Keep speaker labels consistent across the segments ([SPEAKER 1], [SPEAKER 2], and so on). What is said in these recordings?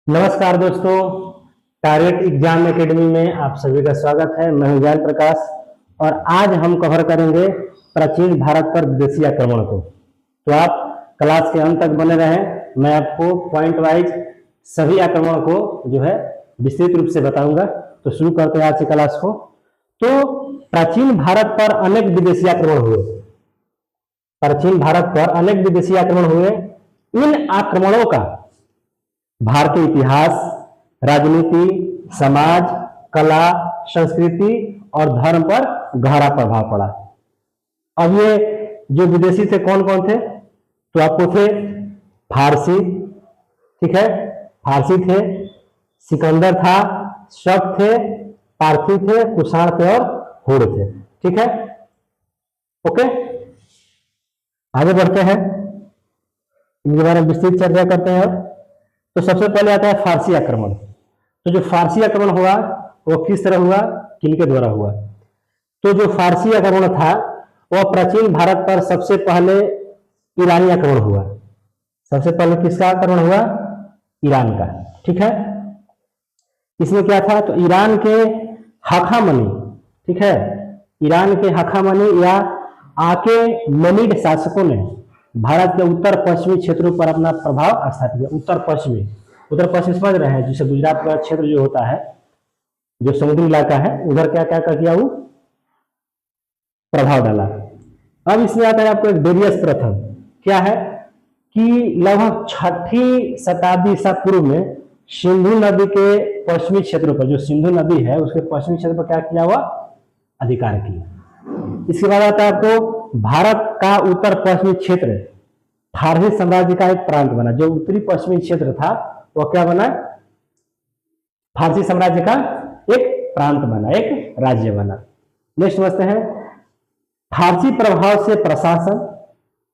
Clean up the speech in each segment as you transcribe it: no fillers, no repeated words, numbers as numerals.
[SPEAKER 1] नमस्कार दोस्तों, target exam academy में आप सभी का स्वागत है। मैं हूं ज्ञान प्रकाश और आज हम कवर करेंगे प्राचीन भारत पर विदेशी आक्रमण को। तो आप क्लास के अंत तक बने रहें। मैं आपको पॉइंट वाइज सभी आक्रमण को जो है विस्तृत रूप से बताऊंगा। तो शुरू करते हैं आज की क्लास को। तो प्राचीन भारत पर अनेक विदेशी आक्रमण हुए। प्राचीन भारत पर अनेक विदेशी आक्रमण हुए। इन आक्रमणों का भारतीय इतिहास, राजनीति, समाज, कला, संस्कृति और धर्म पर गहरा प्रभाव पड़ा। अब ये जो विदेशी थे कौन कौन थे? तो आपको थे फारसी, ठीक है, फारसी थे, सिकंदर था, शक थे, पारसी थे, कुषाण थे और हुड़ थे। ठीक है, ओके, आगे बढ़ते हैं, इनके बारे में विस्तृत चर्चा करते हैं। तो सबसे पहले आता है फारसी आक्रमण। तो जो फारसी आक्रमण हुआ वो किस तरह हुआ, किनके द्वारा हुआ? तो जो फारसी आक्रमण था वह प्राचीन भारत पर सबसे पहले ईरानी आक्रमण हुआ। सबसे पहले किसका आक्रमण हुआ? ईरान का। ठीक है, इसमें क्या था? तो ईरान के हखामनी, ठीक है, ईरान के हखामनी या आके मनीड शासकों ने भारत के उत्तर पश्चिमी क्षेत्रों पर अपना प्रभाव स्थापित किया। उत्तर पश्चिम समझ रहे हैं, जिसे गुजरात का क्षेत्र जो होता है, जो समुद्री इलाका है, उधर क्या क्या कर किया? वो प्रभाव डाला। अब इसमें आता है आपको एक डेरियस प्रथम। क्या है कि लगभग 6ठी शताब्दी ईसा पूर्व में सिंधु नदी के पश्चिमी क्षेत्रों पर, जो सिंधु नदी है उसके पश्चिमी क्षेत्र पर क्या किया हुआ? अधिकार किया। इसके बाद आता है आपको भारत का उत्तर पश्चिमी क्षेत्र फारसी साम्राज्य का एक प्रांत बना। जो उत्तरी पश्चिमी क्षेत्र था वह क्या बना? फारसी साम्राज्य का एक प्रांत बना, एक राज्य बना। नेक्स्ट समझते हैं, फारसी प्रभाव से प्रशासन,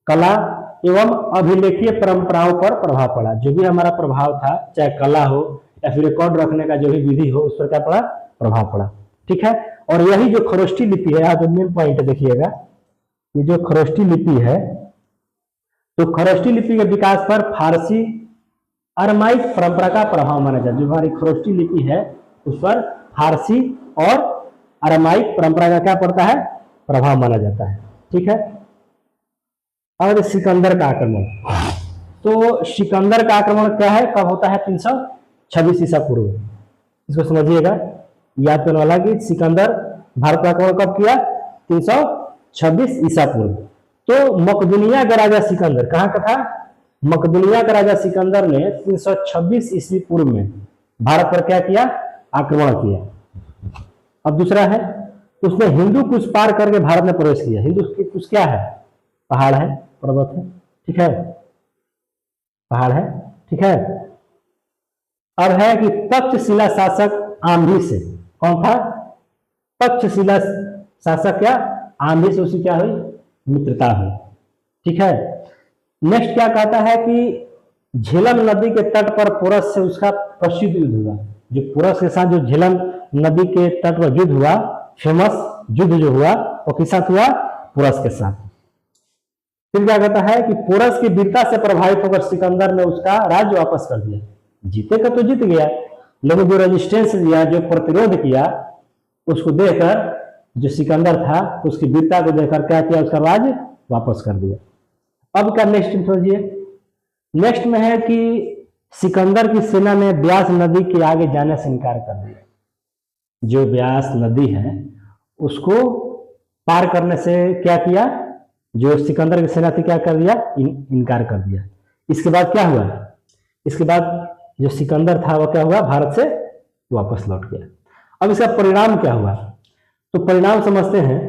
[SPEAKER 1] कला एवं अभिलेखीय परंपराओं पर प्रभाव पड़ा। जो भी हमारा प्रभाव था, चाहे कला हो या फिर रिकॉर्ड रखने का जो भी विधि हो, उस पर क्या पड़ा? प्रभाव पड़ा। ठीक है, और यही जो खरोष्टी लिपि है, आज मेन पॉइंट देखिएगा, ये जो खरोष्टी लिपि है, तो खरोष्टी लिपि के विकास पर फारसी अरमाइक परंपरा का प्रभाव माना जाता है। जो हमारी खरोष्टी लिपि है उस पर फारसी और अरमाइक परंपरा का क्या पड़ता है? प्रभाव माना जाता है। ठीक है, और सिकंदर का आक्रमण। तो सिकंदर का आक्रमण क्या है, कब होता है? 326 ईसा पूर्व। इसको समझिएगा, याद करने वाला कि सिकंदर भारत का आक्रमण कब किया? 326 ईसा पूर्व। तो मकदूनिया का राजा सिकंदर, कहां का था? मकदूनिया का राजा सिकंदर ने 326 ईस्वी पूर्व में भारत पर क्या किया? आक्रमण किया। अब दूसरा है, उसने हिंदू कुश पार करके भारत में प्रवेश किया। हिंदू कुश क्या है? पहाड़ है, पर्वत है, ठीक है, पहाड़ है, ठीक है। अब है कि तक्षशिला शासक आंधी से, कौन था? तक्षशिला शासक क्या? आंधी से उसकी क्या हुई? मित्रता हुई। ठीक है, नेक्स्ट क्या कहता है कि झेलम नदी के तट पर पोरस से उसका प्रसिद्ध युद्ध हुआ। जो पोरस के साथ जो झेलम नदी के तट पर युद्ध हुआ, फेमस युद्ध जो हुआ, वो किस साथ हुआ? पोरस के साथ। फिर क्या कहता है कि पोरस की वीरता से प्रभावित होकर सिकंदर ने उसका राज्य वापस कर दिया। जीते का तो जीत गया, लेकिन जो रेजिस्टेंस दिया, जो प्रतिरोध किया, उसको देखकर जो सिकंदर था उसकी वीरता को देखकर क्या किया? उसका राज्य वापस कर दिया। अब क्या नेक्स्ट समझिए, नेक्स्ट में है कि सिकंदर की सेना ने ब्यास नदी के आगे जाने से इनकार कर दिया। जो ब्यास नदी है उसको पार करने से क्या किया? जो सिकंदर की सेना थी क्या कर दिया? इनकार कर दिया। इसके बाद क्या हुआ? इसके बाद जो सिकंदर था वह क्या हुआ? भारत से वापस लौट गया। अब इसका परिणाम क्या हुआ? तो परिणाम समझते हैं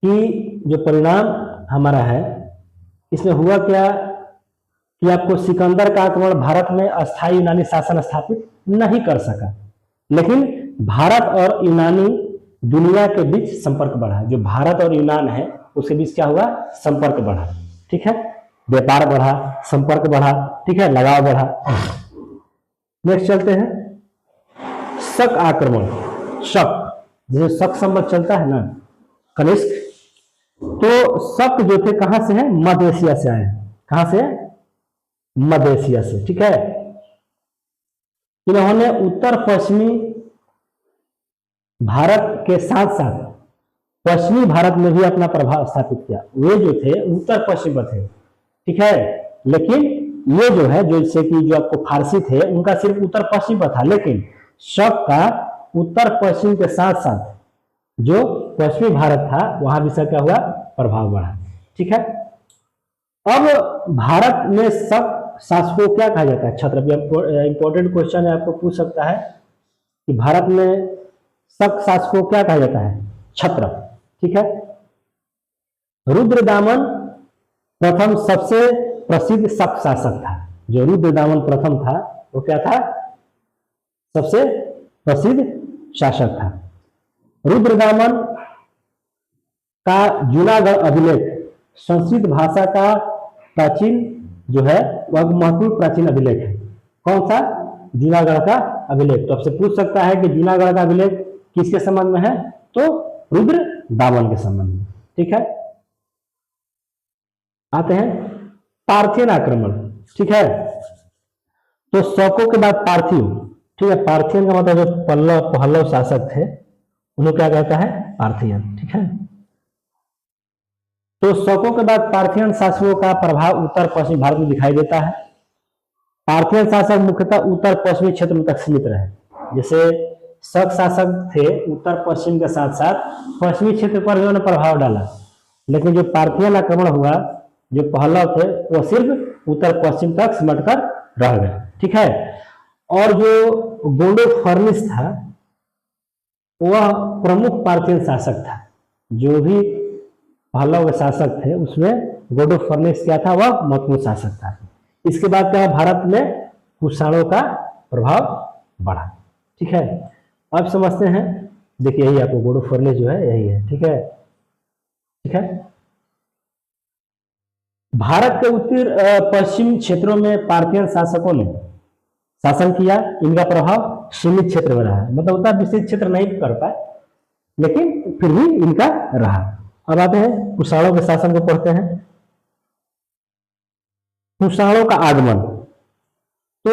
[SPEAKER 1] कि जो परिणाम हमारा है इसमें हुआ क्या कि आपको सिकंदर का आक्रमण भारत में अस्थायी यूनानी शासन स्थापित नहीं कर सका, लेकिन भारत और यूनानी दुनिया के बीच संपर्क बढ़ा। जो भारत और यूनान है उसके बीच क्या हुआ? संपर्क बढ़ा। ठीक है, व्यापार बढ़ा, संपर्क बढ़ा, ठीक है, लगाव बढ़ा। नेक्स्ट चलते हैं, शक आक्रमण। शक, जैसे शक संबंध चलता है ना, कनिष्क, तो शक जो थे कहां से है? मध्य एशिया से आए। कहां से? मध्य एशिया से। ठीक है, इन्होंने उत्तर पश्चिमी भारत के साथ साथ पश्चिमी भारत में भी अपना प्रभाव स्थापित किया। वे जो थे उत्तर पश्चिम थे, ठीक है, लेकिन ये जो है जैसे कि जो आपको फारसी थे उनका सिर्फ उत्तर पश्चिम पर था, लेकिन सबका उत्तर पश्चिम के साथ साथ जो पश्चिमी भारत था वहां भी सब क्या हुआ, प्रभाव बढ़ा। ठीक है, अब भारत में सब शासकों क्या कहा जाता है, छत्र। इंपॉर्टेंट क्वेश्चन है, आपको पूछ सकता है कि भारत में सब शासकों क्या कहा जाता है, छत्र। ठीक है, रुद्रदामन प्रथम सबसे प्रसिद्ध शक शासक था। जो रुद्रदामन प्रथम था वो क्या था, सबसे प्रसिद्ध शासक था। रुद्रदामन का जूनागढ़ अभिलेख संस्कृत भाषा का प्राचीन जो है वह महत्वपूर्ण प्राचीन अभिलेख है। कौन सा, जूनागढ़ का अभिलेख। तो आपसे पूछ सकता है कि जूनागढ़ का अभिलेख किसके संबंध में है, तो रुद्रदामन के संबंध में। ठीक है, आते हैं पार्थियन आक्रमण। ठीक है, तो शकों के बाद पार्थिव। ठीक है, पार्थियन का मतलब जो पल्लव शासक थे उन्हें क्या कहता है, पार्थियन। ठीक है, तो शकों के बाद पार्थियन शासकों का प्रभाव उत्तर पश्चिम भारत में दिखाई देता है। पार्थियन शासक मुख्यतः उत्तर पश्चिमी क्षेत्र तक सीमित रहे। जैसे शक शासक थे उत्तर पश्चिम के साथ साथ पश्चिमी क्षेत्र पर उन्होंने प्रभाव डाला, लेकिन जो पार्थियन आक्रमण हुआ, जो पहलव थे वो सिर्फ उत्तर पश्चिम तक सिमट कर रह गए। ठीक है, और जो गोंडोफर्निस था वह प्रमुख पार्थियन शासक था। जो भी पहलव के शासक थे उसमें गोंडोफर्निस क्या था, वह महत्वपूर्ण शासक था। इसके बाद क्या, भारत में कुषाणों का प्रभाव बढ़ा। ठीक है, अब समझते हैं। देखिए यही आपको गोंडोफर्निस जो है यही है। ठीक है, ठीक है, भारत के उत्तर पश्चिम क्षेत्रों में पार्थियन शासकों ने शासन किया। इनका प्रभाव सीमित क्षेत्र में रहा, मतलब उतना विस्तृत क्षेत्र नहीं कर पाए, लेकिन फिर भी इनका रहा। अब आते हैं कुषाणों के शासन को पढ़ते हैं। कुषाणों का आगमन। तो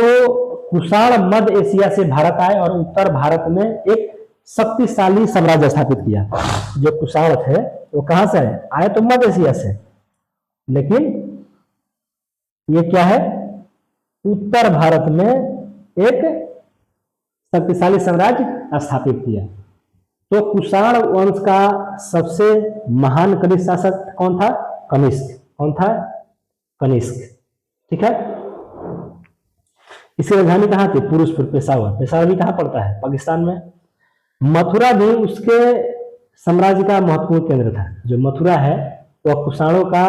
[SPEAKER 1] कुषाण मध्य एशिया से भारत आए और उत्तर भारत में एक शक्तिशाली साम्राज्य स्थापित किया। जो कुषाण थे वो कहां से आए तो मध्य एशिया से, लेकिन ये क्या है, उत्तर भारत में एक शक्तिशाली साम्राज्य स्थापित किया। तो कुषाण वंश का सबसे महान कनिष्क शासक कौन था, कनिष्क। कौन था, कनिष्क। ठीक है, इसकी राजधानी कहां थी, पुरुषपुर, पेशावर। पेशावर भी कहां पड़ता है, पाकिस्तान में। मथुरा भी उसके साम्राज्य का महत्वपूर्ण केंद्र था। जो मथुरा है वह कुषाणों का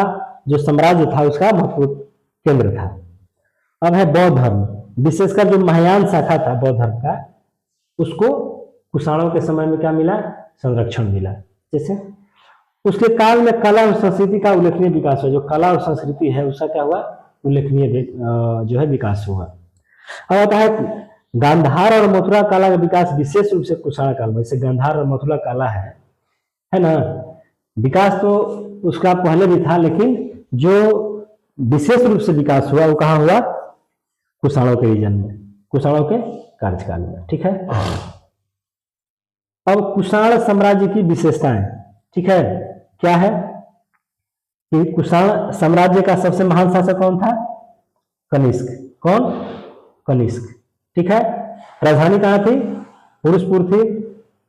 [SPEAKER 1] जो साम्राज्य था उसका महत्वपूर्ण केंद्र था। अब है बौद्ध धर्म, विशेषकर जो महायान शाखा था बौद्ध धर्म का, उसको कुषाणों के समय में क्या मिला, संरक्षण मिला। जैसे उसके काल में कला और संस्कृति का उल्लेखनीय विकास हुआ। जो कला और संस्कृति है उसका क्या हुआ, उल्लेखनीय जो है विकास हुआ। अब आता है गांधार और मथुरा कला का विकास विशेष रूप से कुषाण काल में। जैसे गांधार और मथुरा कला है ना, विकास तो उसका पहले भी था, लेकिन जो विशेष रूप से विकास हुआ वो कहाँ हुआ, कुषाणों के रीजन में, कुषाणों के कार्यकाल में। ठीक है, अब कुषाण साम्राज्य की विशेषताएं। ठीक है, क्या है कि कुषाण साम्राज्य का सबसे महान शासक कौन था, कनिष्क। कौन, कनिष्क। ठीक है, राजधानी कहां थी, पुरुषपुर थी।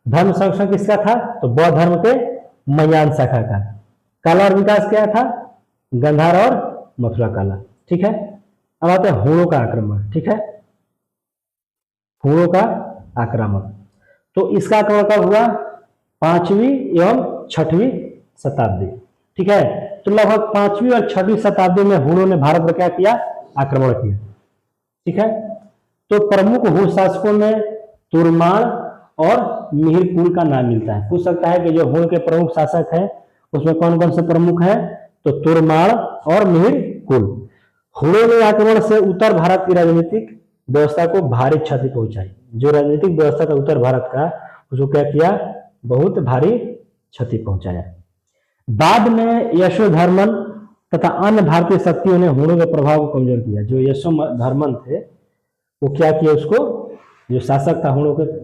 [SPEAKER 1] धर्म संरक्षण किसका था, तो बौद्ध धर्म के महायान शाखा का। कला और विकास क्या था, गांधार और मथुरा कला। ठीक है, अब आते हैं हुणों का आक्रमण। ठीक है, हुणों का आक्रमण। तो इसका आक्रमण कब हुआ, 5वीं एवं 6वीं शताब्दी। ठीक है, तो लगभग 5वीं और 6वीं शताब्दी में हुणों ने भारत पर क्या किया, आक्रमण किया। ठीक है, तो प्रमुख हुण शासकों में तुर्माण और मिहिरकुल का नाम मिलता है। पूछ सकता है कि जो हुण के प्रमुख शासक हैं उसमें कौन कौन से प्रमुख हैं, तो तुर्माण और मिहिरकुल। हुणों ने आक्रमण से उत्तर भारत की राजनीतिक व्यवस्था को भारी क्षति पहुंचाई। जो राजनीतिक व्यवस्था था उत्तर भारत का, उसको क्या किया, बहुत भारी क्षति पहुंचाया। बाद में यशोधर्मन तथा अन्य भारतीय शक्तियों ने हुणों के प्रभाव को कमजोर किया। जो यशोधर्मन थे वो क्या किया, उसको जो शासक था हम लोग के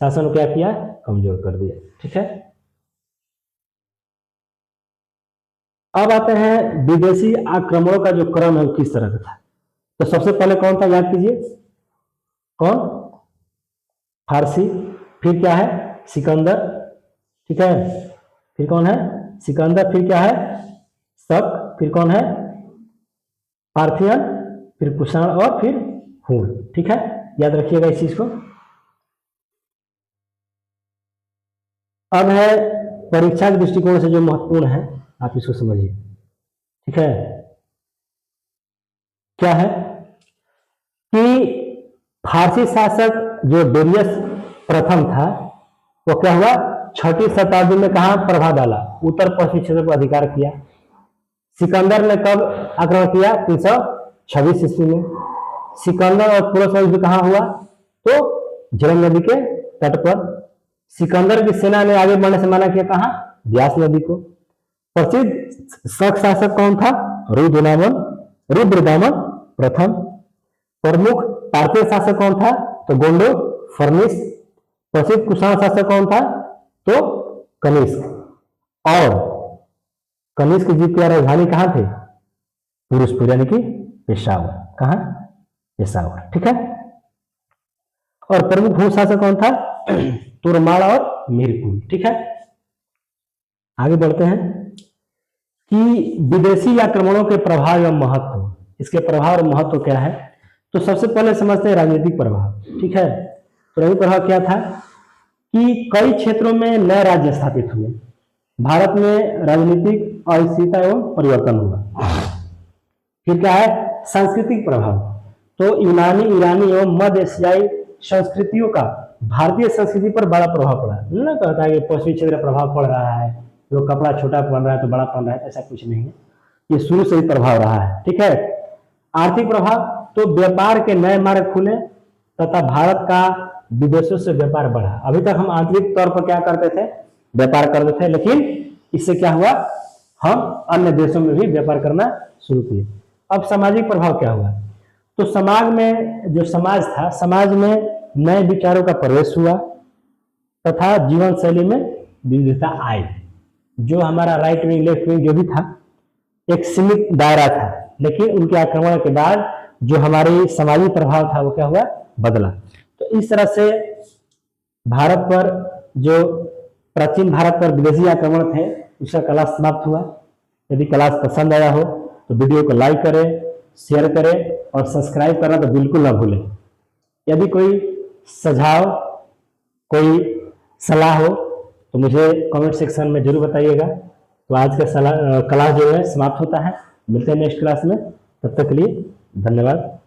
[SPEAKER 1] शासन को क्या किया, कमजोर कर दिया। ठीक है, अब आते हैं विदेशी आक्रमणों का जो क्रम है वो किस तरह का था। तो सबसे पहले कौन था, याद कीजिए, कौन, फारसी, फिर क्या है, सिकंदर, ठीक है, फिर कौन है, सिकंदर, फिर क्या है, शक, फिर कौन है, पार्थियन, फिर कुषाण और फिर हुन। ठीक है, याद रखिएगा इस चीज को। अब है परीक्षा के दृष्टिकोण से जो महत्वपूर्ण है, आप इसको समझिए। ठीक है, क्या है कि फारसी शासक जो डेरियस प्रथम था वो क्या हुआ, 6वीं शताब्दी में कहा प्रभाव डाला, उत्तर पश्चिमी क्षेत्र पर अधिकार किया। सिकंदर ने कब आक्रमण किया, 326 ईस्वी में। सिकंदर और पूर्व युद्ध कहाँ हुआ, तो झेलम नदी के तट पर। सिकंदर की सेना ने आगे बढ़ने से मना किया, कहा, ब्यास नदी को। प्रसिद्ध शक शासक कौन था, रुद्रदामन प्रथम। प्रमुख भारतीय शासक कौन था, तो गोंडो फर्निस। प्रसिद्ध कुषाण शासक कौन था, तो कनिष्क। और कनिष्क जी की राजधानी कहां थे, पुरुषपुर यानी कि पेशावर। कहां, पेशावर। ठीक है, और प्रमुख भू शासक कौन था, तुरमाड़ और मीरपुर। ठीक है, आगे बढ़ते हैं कि विदेशी आक्रमणों के प्रभाव एवं महत्व, इसके प्रभाव और महत्व क्या है। तो सबसे पहले समझते हैं राजनीतिक प्रभाव। ठीक है, तो राजनीतिक प्रभाव क्या था कि कई क्षेत्रों में नए राज्य स्थापित हुए, भारत में राजनीतिक अस्थिरता एवं परिवर्तन हुआ। फिर क्या है, सांस्कृतिक प्रभाव, तो यूनानी, ईरानी एवं मध्य एशियाई संस्कृतियों का भारतीय संस्कृति पर बड़ा प्रभाव पड़ा। ना कहता है कि पश्चिमी क्षेत्र का प्रभाव पड़ रहा है, जो कपड़ा छोटा पड़ रहा है तो बड़ा पड़ रहा है, ऐसा कुछ नहीं है, ये शुरू से ही प्रभाव रहा है। ठीक है, आर्थिक प्रभाव, तो व्यापार के नए मार्ग खुले तथा भारत का विदेशों से व्यापार बढ़ा। अभी तक हम आंतरिक तौर पर क्या करते थे, व्यापार करते थे, लेकिन इससे क्या हुआ, हम अन्य देशों में भी व्यापार करना शुरू किए। अब सामाजिक प्रभाव क्या हुआ, तो समाज में, जो समाज था, समाज में नए विचारों का प्रवेश हुआ तथा जीवन शैली में विविधता आई। जो हमारा राइट विंग, लेफ्ट विंग जो भी था, एक सीमित दायरा था, लेकिन उनके आक्रमण के बाद जो हमारी सामाजिक प्रभाव था वो क्या हुआ, बदला। तो इस तरह से भारत पर, जो प्राचीन भारत पर विदेशी आक्रमण थे, उसका क्लास समाप्त हुआ। यदि क्लास पसंद आया हो तो वीडियो को लाइक करें, शेयर करें और सब्सक्राइब करना तो बिल्कुल ना भूलें। यदि कोई सुझाव, कोई सलाह हो तो मुझे कमेंट सेक्शन में जरूर बताइएगा। तो आज का क्लास जो है समाप्त होता है, मिलते हैं नेक्स्ट क्लास में, तब तक के लिए धन्यवाद।